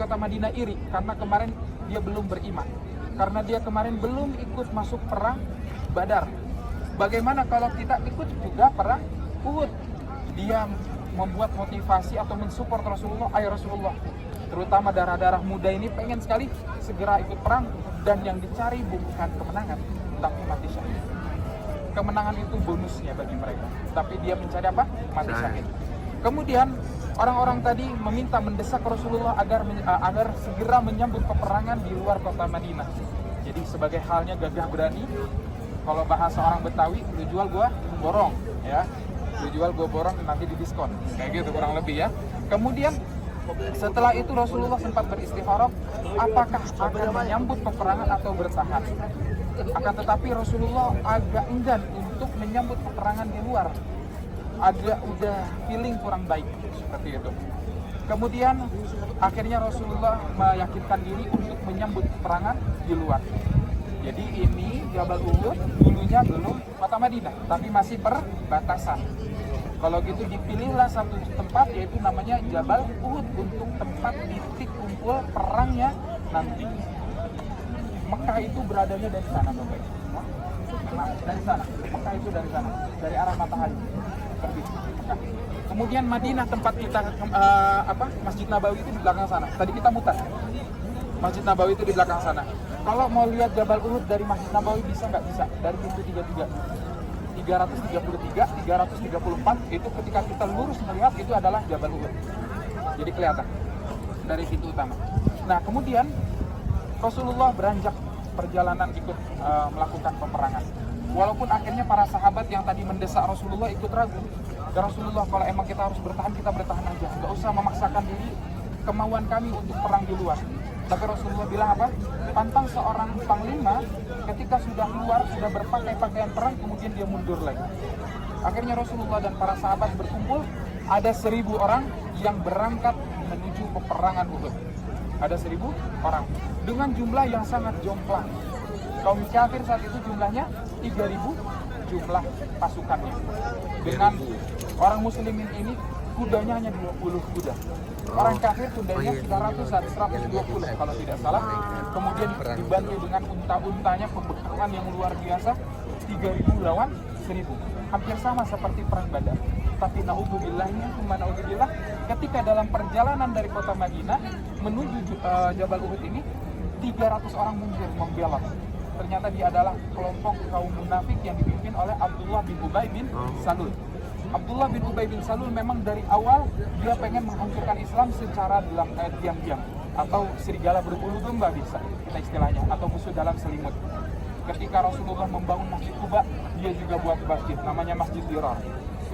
kota Madinah iri karena kemarin dia belum beriman, karena dia kemarin belum ikut masuk perang Badar. Bagaimana kalau kita ikut juga perang Uhud? Dia membuat motivasi atau mensupport Rasulullah. Ayo Rasulullah, terutama darah-darah muda ini pengen sekali segera ikut perang, dan yang dicari bukan kemenangan tapi mati syahid. Kemenangan itu bonusnya bagi mereka, tapi dia mencari apa? Mati syahid. Kemudian orang-orang tadi mendesak Rasulullah agar segera menyambut peperangan di luar kota Madinah. Jadi sebagai halnya gagah berani, kalau bahasa orang Betawi, lu jual gua borong, ya. Lu jual gua borong, nanti didiskon. Kayak gitu kurang lebih ya. Kemudian setelah itu Rasulullah sempat beristikharah apakah akan menyambut peperangan atau bertahan. Akan tetapi Rasulullah agak enggan untuk menyambut peperangan di luar. Agak udah feeling kurang baik seperti itu. Kemudian akhirnya Rasulullah meyakinkan diri untuk menyambut peperangan di luar. Jadi ini Jabal Uhud dulunya belum kota Madinah, tapi masih perbatasan. Kalau gitu dipilihlah satu tempat, yaitu namanya Jabal Uhud untuk tempat titik kumpul perangnya nanti. Mekah itu beradanya dari sana, Bapak. Nah, dari sana. Mekah itu dari sana, dari arah matahari terbit. Mekah. Kemudian Madinah tempat kita Masjid Nabawi itu di belakang sana. Tadi kita mutar. Masjid Nabawi itu di belakang sana. Kalau mau lihat Jabal Uhud dari Masjid Nabawi bisa nggak? Bisa. Dari pintu 333, 334 itu ketika kita lurus melihat itu adalah Jabal Uhud. Jadi kelihatan dari pintu utama. Nah, kemudian Rasulullah beranjak perjalanan ikut melakukan peperangan. Walaupun akhirnya para sahabat yang tadi mendesak Rasulullah ikut ragu. Ya Rasulullah, kalau emang kita harus bertahan, kita bertahan aja. Nggak usah memaksakan diri, kemauan kami untuk perang di luar. Tapi Rasulullah bilang apa? Pantang seorang panglima ketika sudah keluar, sudah berpakaian pakaian perang, kemudian dia mundur lagi. Akhirnya Rasulullah dan para sahabat berkumpul, ada 1.000 orang yang berangkat menuju peperangan Uhud. Ada 1.000 orang dengan jumlah yang sangat jomplang. Kaum kafir saat itu jumlahnya 3.000 jumlah pasukannya. Dengan orang muslimin ini kudanya hanya 20 kuda. Orang kafir kudanya 120 kalau tidak salah. Kemudian dibantu dengan unta-untanya, pembekalan yang luar biasa, 3.000 lawan 1.000. Hampir sama seperti perang Badar. Tapi na'udzubillah, ketika dalam perjalanan dari kota Madinah menuju Jabal Uhud ini, 300 orang mundur membelot. Ternyata dia adalah kelompok kaum munafik yang dipimpin oleh Abdullah bin Ubay bin Salul. Abdullah bin Ubay bin Salul memang dari awal dia pengen menghancurkan Islam secara diam-diam, atau serigala berbulu domba bisa kita istilahnya, atau musuh dalam selimut. Ketika Rasulullah membangun Masjid Quba, dia juga buat masjid namanya Masjid Dirar.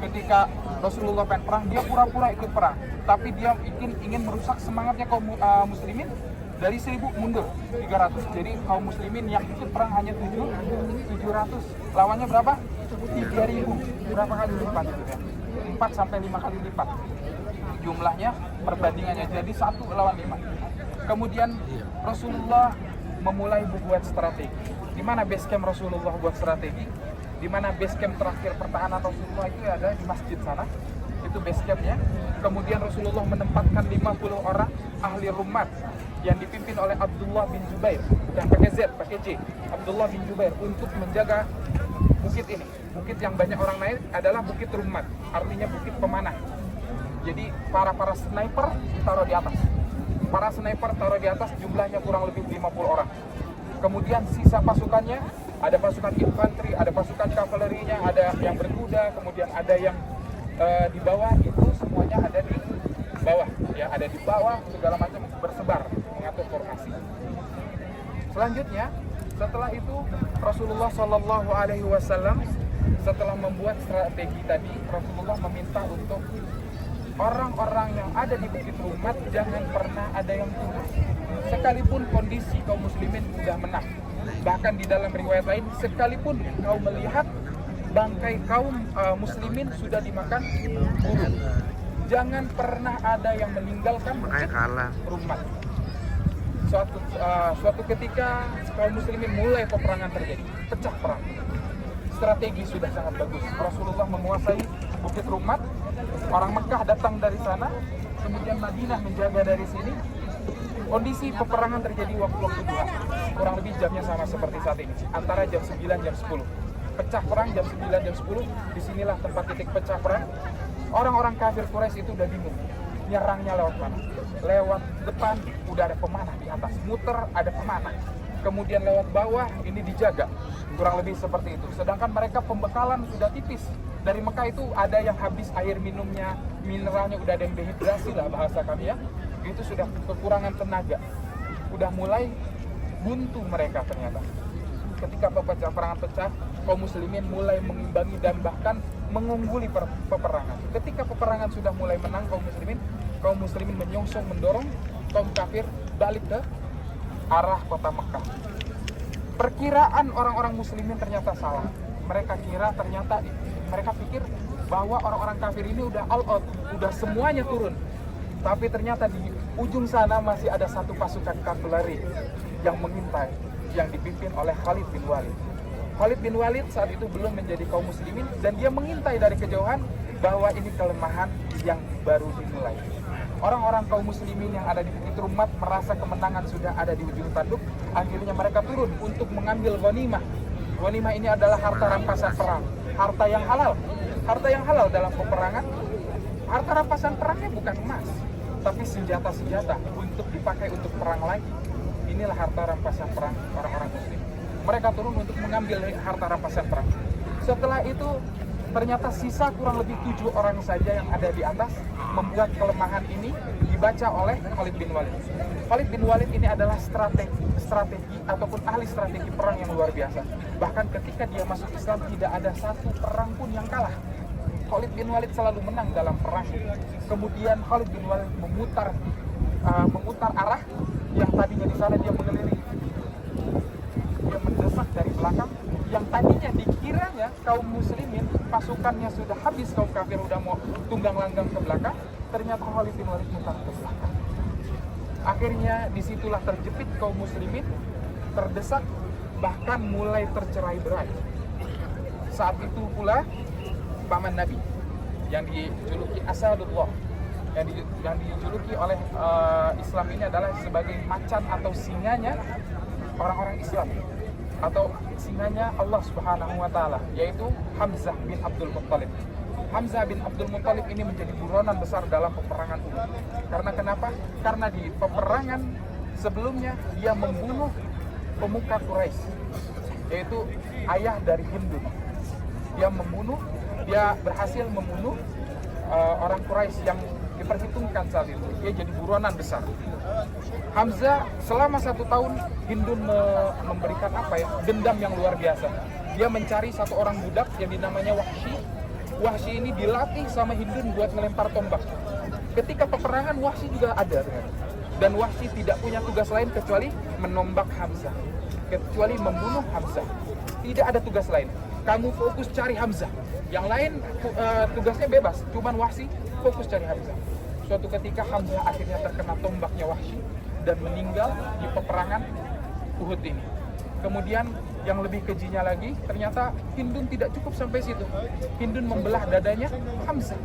Ketika Rasulullah pengen perang, dia pura-pura ikut perang, tapi dia ingin merusak semangatnya kaum muslimin. Dari 1.000 mundur 300. Jadi kaum muslimin yang ikut perang hanya 700. Lawannya berapa? 3.000. Berapa kali lipat itu ya? 4 sampai 5 kali lipat jumlahnya, perbandingannya. Jadi 1 lawan 5. Kemudian Rasulullah memulai buat strategi. Di mana base camp Rasulullah buat strategi? Di mana base camp terakhir pertahanan Rasulullah itu ada di masjid sana. Itu base campnya. Kemudian Rasulullah menempatkan 50 orang ahli rumat yang dipimpin oleh Abdullah bin Jubair, yang pakai Z, pakai J, Abdullah bin Jubair, untuk menjaga bukit ini. Bukit yang banyak orang naik adalah bukit rumat, artinya bukit pemanah. Jadi para sniper taruh di atas. Para sniper taruh di atas, jumlahnya kurang lebih 50 orang. Kemudian sisa pasukannya, ada pasukan infanteri, ada pasukan kavalerinya, ada yang berkuda, kemudian ada yang di bawah, itu semuanya ada di bawah, ya, ada di bawah, segala macam bersebar mengatur formasi. Selanjutnya, setelah itu Rasulullah Shallallahu Alaihi Wasallam setelah membuat strategi tadi, Rasulullah meminta untuk orang-orang yang ada di Bukit Rumat jangan pernah ada yang turun, sekalipun kondisi kaum muslimin sudah menang. Bahkan di dalam riwayat lain, sekalipun kau melihat bangkai kaum muslimin sudah dimakan burung, jangan pernah ada yang meninggalkan Bukit Rumat. Suatu ketika kaum muslimin mulai peperangan terjadi, pecah perang. Strategi sudah sangat bagus. Rasulullah menguasai Bukit Rumat, orang Mekah datang dari sana, kemudian Madinah menjaga dari sini. Kondisi peperangan terjadi waktu-waktu duha, kurang lebih jamnya sama seperti saat ini, antara jam 9 jam 10. Pecah perang jam 9 jam 10, disinilah tempat titik pecah perang. Orang-orang kafir Quraisy itu udah bingung, nyerangnya lewat mana? Lewat depan udah ada pemanah di atas, muter ada pemanah. Kemudian lewat bawah ini dijaga, kurang lebih seperti itu. Sedangkan mereka pembekalan sudah tipis. Dari Mekah itu ada yang habis air minumnya, mineralnya udah ada yang dehidrasi lah bahasa kami ya. Itu sudah kekurangan tenaga. Udah mulai buntu mereka ternyata. Ketika peperangan pecah, kaum muslimin mulai mengimbangi dan bahkan mengungguli peperangan. Ketika peperangan sudah mulai menang kaum muslimin menyongsong mendorong kaum kafir balik ke arah kota Mekah. Perkiraan orang-orang muslimin ternyata salah. Mereka pikir bahwa orang-orang kafir ini udah all out, udah semuanya turun. Tapi ternyata di ujung sana masih ada satu pasukan kavaleri yang mengintai, yang dipimpin oleh Khalid bin Walid. Khalid bin Walid saat itu belum menjadi kaum muslimin dan dia mengintai dari kejauhan bahwa ini kelemahan yang baru dimulai. Orang-orang kaum muslimin yang ada di Bukit Rumat merasa kemenangan sudah ada di ujung tanduk. Akhirnya mereka turun untuk mengambil ghanimah. Ghanimah ini adalah harta rampasan perang, harta yang halal. Harta yang halal dalam peperangan, harta rampasan perangnya bukan emas, tapi senjata-senjata untuk dipakai untuk perang lagi. Inilah harta rampasan perang orang-orang muslim. Mereka turun untuk mengambil harta rampasan perang. Setelah itu ternyata sisa kurang lebih 7 orang saja yang ada di atas, membuat kelemahan ini dibaca oleh Khalid bin Walid. Khalid bin Walid ini adalah strategi ataupun ahli strategi perang yang luar biasa. Bahkan ketika dia masuk Islam tidak ada satu perang pun yang kalah. Khalid bin Walid selalu menang dalam perang. Kemudian Khalid bin Walid memutar arah yang tadinya di sana dia mengelilingi. Dia mendesak dari belakang yang tadinya dikiranya kaum muslimin pasukannya sudah habis, kaum kafir udah mau tunggang langgang ke belakang, ternyata Khalid bin Walid mutar ke belakang. Akhirnya disitulah terjepit kaum muslimin, terdesak, bahkan mulai tercerai-berai. Saat itu pula paman Nabi yang dijuluki Asadullah, yang dijuluki oleh Islam ini adalah sebagai macan atau singanya orang-orang Islam, atau singanya Allah Subhanahu wa taala, yaitu Hamzah bin Abdul Muttalib. Hamzah bin Abdul Muttalib ini menjadi buronan besar dalam peperangan Uhud. Karena kenapa? Karena di peperangan sebelumnya dia membunuh pemuka Quraisy, yaitu ayah dari Hindun. Dia berhasil membunuh orang Quraisy yang diperhitungkan saat itu. Dia jadi buronan besar. Hamzah selama 1 tahun Hindun memberikan dendam yang luar biasa. Dia mencari satu orang budak yang dinamanya Wahsy. Wahsy ini dilatih sama Hindun buat melempar tombak. Ketika peperangan Wahsy juga ada ternyata. Dan Wahsy tidak punya tugas lain kecuali menombak Hamzah, kecuali membunuh Hamzah. Tidak ada tugas lain. Kamu fokus cari Hamzah. Yang lain tugasnya bebas, cuman Wahsy fokus cari Hamzah. Suatu ketika Hamzah akhirnya terkena tombaknya Wahsy dan meninggal di peperangan Uhud ini. Kemudian yang lebih kejinya lagi, ternyata Hindun tidak cukup sampai situ. Hindun membelah dadanya Hamzah.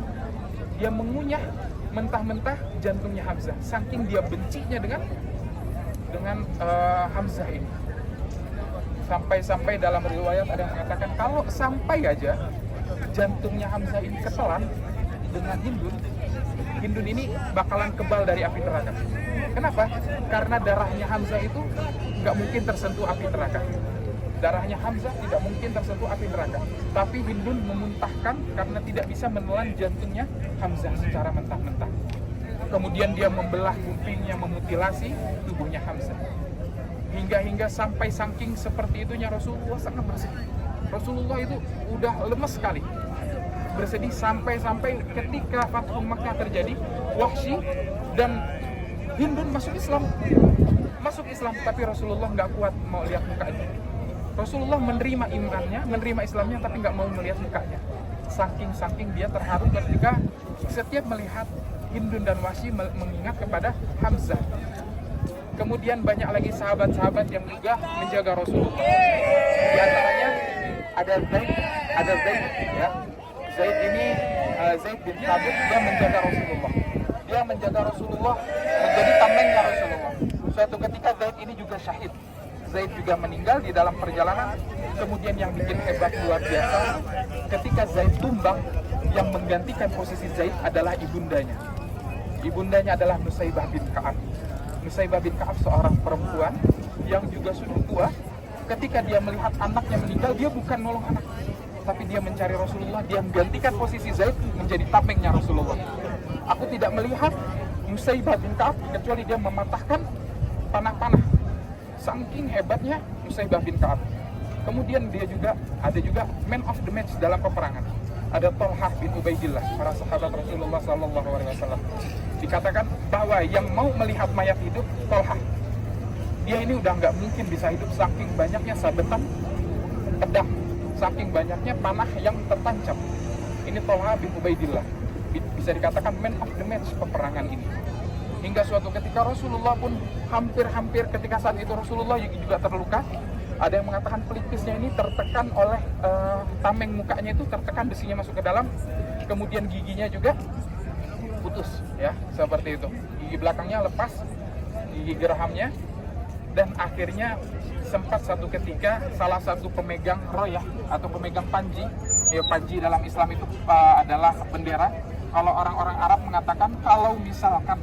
Dia mengunyah mentah-mentah jantungnya Hamzah. Saking dia bencinya dengan Hamzah ini. Sampai-sampai dalam riwayat ada yang mengatakan kalau sampai aja jantungnya Hamzah ini ketelan dengan Hindun ini bakalan kebal dari api neraka. Kenapa? Karena darahnya Hamzah itu nggak mungkin tersentuh api neraka. Darahnya Hamzah tidak mungkin tersentuh api neraka. Tapi Hindun memuntahkan karena tidak bisa menelan jantungnya Hamzah secara mentah-mentah. Kemudian dia membelah kupingnya, memutilasi tubuhnya Hamzah. Hingga sampai saking seperti itunya Rasulullah sangat bersedih. Rasulullah itu udah lemes sekali, bersedih sampai ketika Fathu Makkah terjadi, Wahsy dan Hindun masuk Islam, tapi Rasulullah nggak kuat mau lihat mukanya. Rasulullah menerima imannya, menerima Islamnya, tapi nggak mau melihat mukanya. Saking dia terharu ketika setiap melihat Hindun dan Wahsy mengingat kepada Hamzah. Kemudian banyak lagi sahabat-sahabat yang juga menjaga Rasulullah. Di antaranya ada Zaid, ya. Zaid ini Zaid bin Thabit, dia menjaga Rasulullah. Dia menjaga Rasulullah, menjadi tamengnya Rasulullah. Suatu ketika Zaid ini juga syahid. Zaid juga meninggal di dalam perjalanan. Kemudian yang bikin hebat luar biasa, ketika Zaid tumbang, yang menggantikan posisi Zaid adalah ibundanya. Ibundanya adalah Nusaybah bin Ka'ab. Nusaybah bin Ka'ab seorang perempuan yang juga sudah tua. Ketika dia melihat anaknya meninggal, dia bukan nolong anak, tapi dia mencari Rasulullah. Dia menggantikan posisi Zaid menjadi tamengnya Rasulullah. Aku tidak melihat Nusaybah bin Ka'ab kecuali dia mematahkan panah-panah. Saking hebatnya Nusaybah bin Ka'ab. Kemudian dia juga ada man of the match dalam peperangan. Ada Thalhah bin Ubaidillah, para sahabat Rasulullah SAW. Dikatakan bahwa yang mau melihat mayat hidup Thalhah. Dia ini udah nggak mungkin bisa hidup saking banyaknya sabetan pedang, saking banyaknya panah yang tertancap. Ini Thalhah bin Ubaidillah, bisa dikatakan man of the match peperangan ini. Hingga suatu ketika Rasulullah pun hampir ketika saat itu Rasulullah juga terluka. Ada yang mengatakan pelipisnya ini tertekan oleh tameng mukanya itu tertekan, besinya masuk ke dalam. Kemudian giginya juga putus, ya, seperti itu. Gigi belakangnya lepas, gigi gerahamnya. Dan akhirnya sempat satu ketika salah satu pemegang royah atau pemegang panji, ya, panji dalam Islam itu adalah bendera. Kalau orang-orang Arab mengatakan kalau misalkan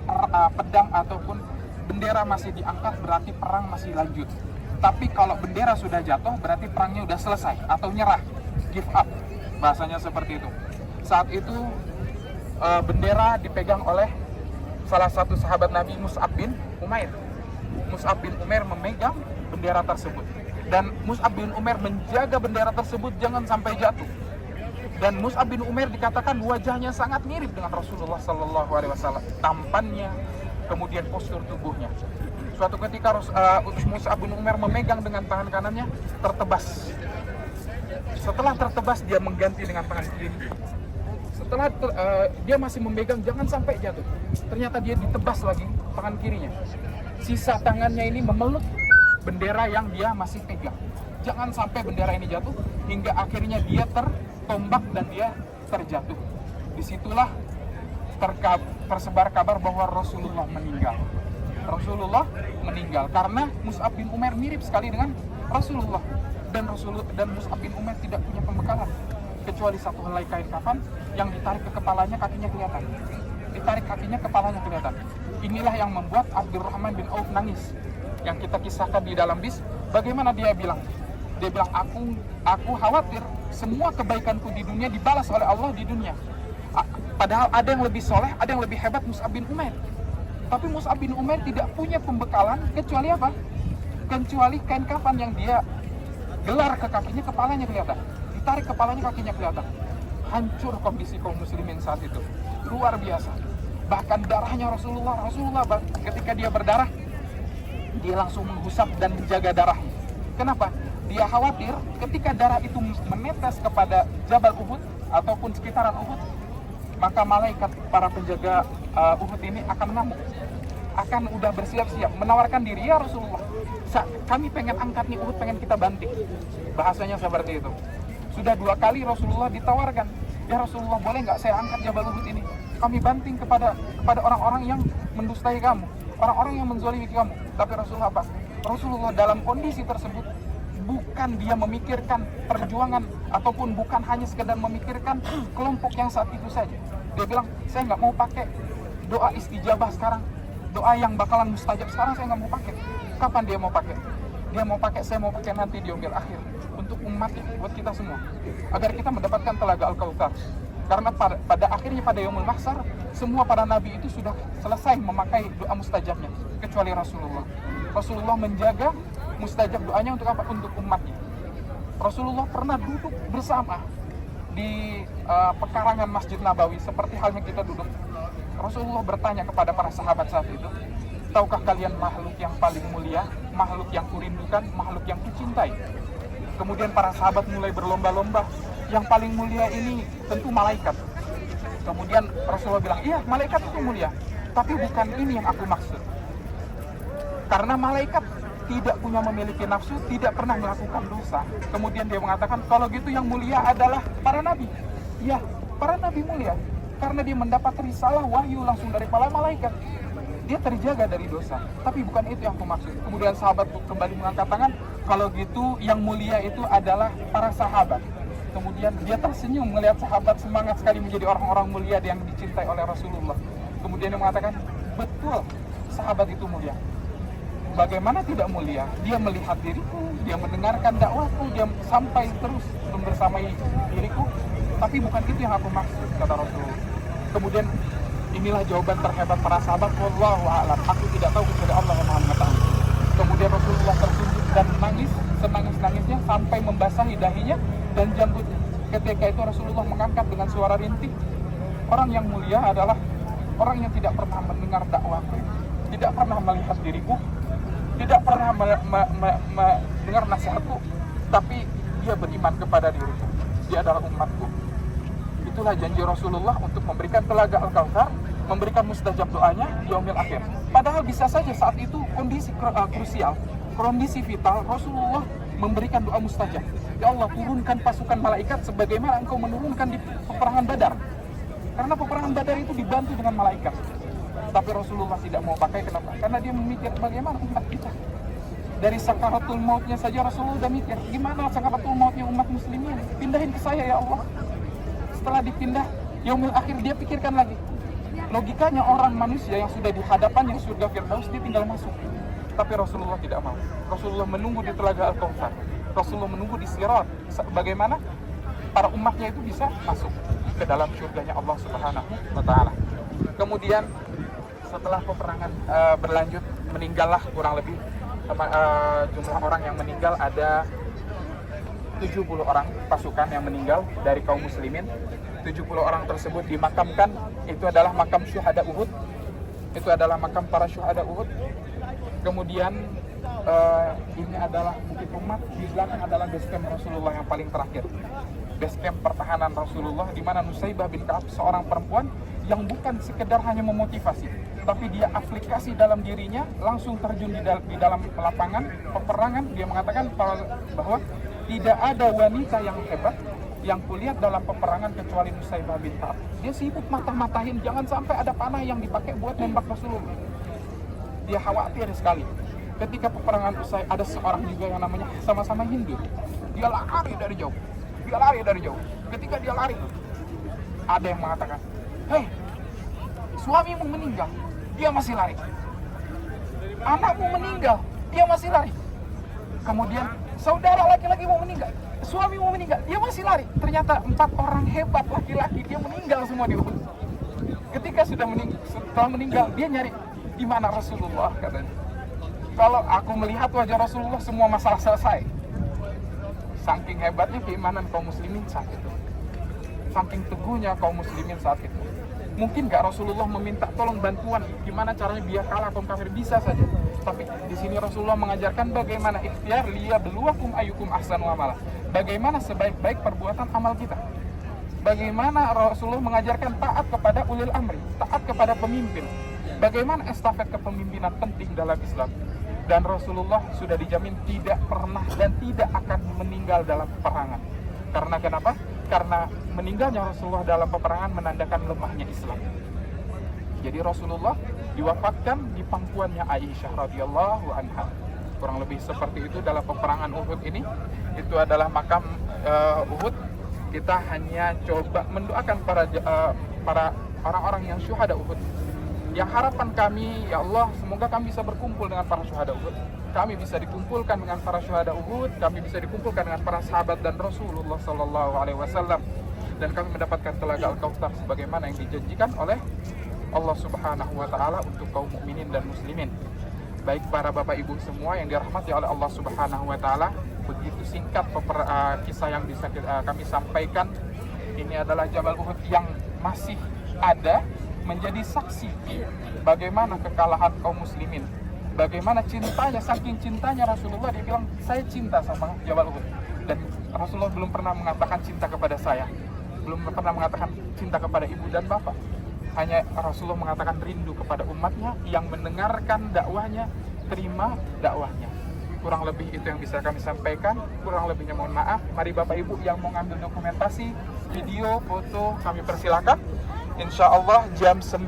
pedang ataupun bendera masih diangkat berarti perang masih lanjut. Tapi kalau bendera sudah jatuh berarti perangnya sudah selesai atau nyerah, give up, bahasanya seperti itu. Saat itu bendera dipegang oleh salah satu sahabat Nabi, Mus'ab bin Umair. Mus'ab bin Umair memegang bendera tersebut, dan Mus'ab bin Umair menjaga bendera tersebut jangan sampai jatuh. Dan Mus'ab bin Umair dikatakan wajahnya sangat mirip dengan Rasulullah SAW, tampannya, kemudian postur tubuhnya. Suatu ketika Mus'ab bin Umair memegang dengan tangan kanannya, tertebas. Setelah tertebas, dia mengganti dengan tangan kiri. Setelah dia masih memegang, jangan sampai jatuh. Ternyata dia ditebas lagi tangan kirinya. Sisa tangannya ini memeluk bendera yang dia masih pegang. Jangan sampai bendera ini jatuh, hingga akhirnya dia tertombak dan dia terjatuh. Disitulah tersebar kabar bahwa Rasulullah meninggal. Rasulullah meninggal karena Mus'ab bin Umair mirip sekali dengan Rasulullah, dan Mus'ab bin Umair tidak punya pembekalan kecuali satu helai kain kafan yang ditarik ke kepalanya, kakinya kelihatan. Ditarik kakinya, kepalanya kelihatan. Inilah yang membuat Abdurrahman bin Auf nangis, yang kita kisahkan di dalam bis. Bagaimana dia bilang? Dia bilang, aku khawatir semua kebaikanku di dunia dibalas oleh Allah di dunia. Padahal ada yang lebih soleh, ada yang lebih hebat, Mus'ab bin Umair. Tapi Mus'ab bin Umair tidak punya pembekalan kecuali apa? Kecuali kain kafan yang dia gelar ke kakinya, kepalanya kelihatan. Ditarik kepalanya, kakinya kelihatan. Hancur kondisi kaum muslimin saat itu. Luar biasa. Bahkan darahnya Rasulullah ketika dia berdarah, dia langsung menghusap dan menjaga darahnya. Kenapa? Dia khawatir ketika darah itu menetes kepada Jabal Uhud ataupun sekitaran Uhud, maka malaikat para penjaga Uhud ini akan mengamuk, akan udah bersiap-siap menawarkan diri, ya Rasulullah, kami pengen angkat nih Uhud, pengen kita banting. Bahasanya seperti itu. Sudah 2 kali Rasulullah ditawarkan, ya Rasulullah, boleh nggak saya angkat Jabal Uhud ini? Kami banting kepada orang-orang yang mendustai kamu, orang-orang yang menzalimi kamu. Tapi Rasulullah apa? Rasulullah dalam kondisi tersebut bukan dia memikirkan perjuangan ataupun bukan hanya sekedar memikirkan kelompok yang saat itu saja. Dia bilang, saya nggak mau pakai doa istijabah sekarang, doa yang bakalan mustajab sekarang, saya nggak mau pakai. Kapan dia mau pakai? Dia mau pakai, saya mau pakai nanti di yaumil akhir, untuk umat, buat kita semua, agar kita mendapatkan telaga Al-Kautsar. Karena pada akhirnya pada yaumul mahsyar, semua para nabi itu sudah selesai memakai doa mustajabnya, kecuali Rasulullah. Rasulullah menjaga mustajab doanya untuk apa? Untuk umatnya. Rasulullah pernah duduk bersama di pekarangan Masjid Nabawi, seperti halnya kita duduk. Rasulullah bertanya kepada para sahabat saat itu, tahukah kalian makhluk yang paling mulia, makhluk yang kurindukan, makhluk yang kucintai? Kemudian para sahabat mulai berlomba-lomba, yang paling mulia ini tentu malaikat. Kemudian Rasulullah bilang, iya malaikat itu mulia, tapi bukan ini yang aku maksud. Karena malaikat tidak punya memiliki nafsu, tidak pernah melakukan dosa. Kemudian dia mengatakan, kalau gitu yang mulia adalah para nabi. Ya, para nabi mulia, karena dia mendapat risalah wahyu langsung dari para malaikat. dia terjaga dari dosa. Tapi bukan itu yang aku maksud. Kemudian sahabat kembali mengangkat tangan, kalau gitu yang mulia itu adalah para sahabat. Kemudian dia tersenyum melihat sahabat semangat sekali menjadi orang-orang mulia yang dicintai oleh Rasulullah. Kemudian dia mengatakan, betul, sahabat itu mulia. Bagaimana tidak mulia? Dia melihat diriku, dia mendengarkan dakwahku, dia sampai terus membersamai diriku. Tapi bukan itu yang aku maksud, kata Rasulullah. Kemudian inilah jawaban terhebat para sahabat, wallahu a'lam. Aku tidak tahu kecuali Allah yang Maha mengetahui. Kemudian Rasulullah tertunduk dan menangis, senangis-nangisnya sampai membasahi dahinya dan janggut. Ketika itu Rasulullah mengangkat dengan suara rintih, orang yang mulia adalah orang yang tidak pernah mendengar dakwahku, tidak pernah melihat diriku, tidak pernah mendengar nasihatku, tapi dia beriman kepada diriku. Dia adalah umatku. Itulah janji Rasulullah untuk memberikan telaga Al-Kautsar, memberikan mustajab doanya di yaumil akhir. Padahal bisa saja saat itu kondisi krusial, kondisi vital, Rasulullah memberikan doa mustajab. Ya Allah, turunkan pasukan malaikat sebagaimana Engkau menurunkan di peperangan Badar. Karena peperangan Badar itu dibantu dengan malaikat. Tapi Rasulullah tidak mau pakai, kenapa? Karena dia memikir bagaimana umat kita. Dari sakaratul mautnya saja Rasulullah udah mikir, gimana sakaratul mautnya umat muslimin? Pindahin ke saya ya Allah. Setelah dipindah, yaumil akhir dia pikirkan lagi. Logikanya orang manusia yang sudah di hadapan yang surga Firdaus, dia tinggal masuk. Tapi Rasulullah tidak mau. Rasulullah menunggu di telaga Al-Kautsar. Rasulullah menunggu di Sirat. Bagaimana para umatnya itu bisa masuk ke dalam surganya Allah Subhanahu wa Ta'ala. Kemudian setelah peperangan berlanjut, meninggallah kurang lebih jumlah orang yang meninggal ada 70 orang pasukan yang meninggal dari kaum muslimin. 70 orang tersebut dimakamkan, itu adalah makam syuhada Uhud. Itu adalah makam para syuhada Uhud. Kemudian ini adalah bukit umat, di belakang adalah base camp Rasulullah yang paling terakhir. Base camp pertahanan Rasulullah, di mana Nusaybah bin Ka'ab, seorang perempuan yang bukan sekedar hanya memotivasi, tapi dia aplikasi dalam dirinya, langsung terjun di dalam lapangan peperangan. Dia mengatakan bahwa tidak ada wanita yang hebat yang kulihat dalam peperangan kecuali Nusaybah bin Ka'ab. Dia sibuk matahin jangan sampai ada panah yang dipakai buat nembak Rasulullah. Dia khawatir sekali. Ketika peperangan usai, ada seorang juga yang namanya sama-sama Hindu. Dia lari dari jauh. Ketika dia lari, ada yang mengatakan, hei, suamimu meninggal, dia masih lari. Anakmu meninggal, dia masih lari. Kemudian saudara laki-laki mau meninggal, suami mau meninggal, dia masih lari. Ternyata 4 orang hebat laki-laki, dia meninggal semua di Uhud. Ketika setelah meninggal, dia nyari di mana Rasulullah, katanya. Kalau aku melihat wajah Rasulullah, semua masalah selesai. Saking hebatnya keimanan kaum muslimin saat itu, saking teguhnya kaum muslimin saat itu. Mungkin nggak Rasulullah meminta tolong bantuan, gimana caranya biar kalah kaum kafir, bisa saja. Tapi di sini Rasulullah mengajarkan bagaimana ikhtiar liyabluwakum ayyukum ahsanu amala. Bagaimana sebaik-baik perbuatan amal kita. Bagaimana Rasulullah mengajarkan taat kepada ulil amri, taat kepada pemimpin. Bagaimana estafet kepemimpinan penting dalam Islam. Dan Rasulullah sudah dijamin tidak pernah dan tidak akan meninggal dalam peperangan. Karena kenapa? Karena meninggalnya Rasulullah dalam peperangan menandakan lemahnya Islam. Jadi Rasulullah diwafatkan di pangkuannya Aisyah radhiyallahu anha. Kurang lebih seperti itu dalam peperangan Uhud ini. Itu adalah makam Uhud. Kita hanya coba mendoakan para orang-orang yang syuhada Uhud. Yang harapan kami, ya Allah, semoga kami bisa berkumpul dengan para syuhada Uhud. Kami bisa dikumpulkan dengan para syuhada Uhud, kami bisa dikumpulkan dengan para sahabat dan Rasulullah Sallallahu Alaihi Wasallam, dan kami mendapatkan telaga Al-Kautsar sebagaimana yang dijanjikan oleh Allah Subhanahu Wa Taala untuk kaum mukminin dan muslimin. Baik para bapak ibu semua yang dirahmati oleh Allah Subhanahu Wa Taala, begitu singkat kisah yang bisa kami sampaikan. Ini adalah Jabal Uhud yang masih ada, menjadi saksi bagaimana kekalahan kaum muslimin, bagaimana cintanya, saking cintanya Rasulullah, dia bilang saya cinta sama Jabal Uhud. Dan Rasulullah belum pernah mengatakan cinta kepada saya, belum pernah mengatakan cinta kepada ibu dan bapak. Hanya Rasulullah mengatakan rindu kepada umatnya yang mendengarkan dakwahnya, terima dakwahnya. Kurang lebih itu yang bisa kami sampaikan. Kurang lebihnya mohon maaf. Mari bapak ibu yang mau ngambil dokumentasi, video, foto, kami persilakan. Insya Allah jam 9